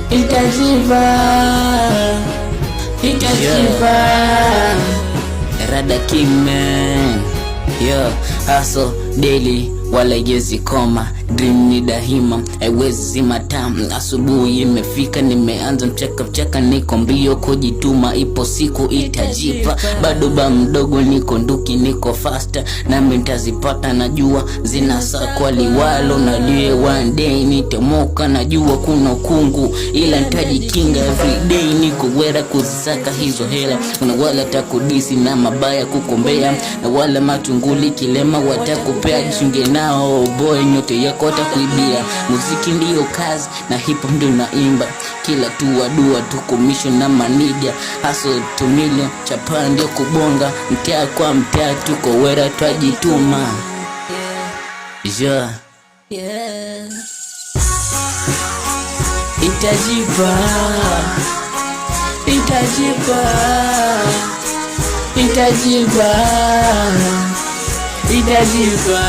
itajipa, Rada kime, hustle daily wala yezi koma. Dream ni dahima, haiwezi zima tamu. Asubuhi imefika, nimeanza mchaka, niko mbio kujituma, ipo siku itajipa. Bado ba mdogo, niko nduki, niko faster, nami nitazipata, najua zinasakwa liwalo. Najue one day nitamoka, najua kuna kungu, ila nitajikinga everyday. Niko wera kuzisaka hizo hela, kuna wala takudisi na mabaya kukombea, na wala matunguli kilema watakupea. Jichunge nao boy, nyote yako watakuibia. Muziki ndiyo kazi na hip hop ndio naimba, kila tu wadua tuko mission na maniga. Hustle to million, chapa ndio kubonga, mtaa kwa mtaa tuko wera twajituma. Itajipa.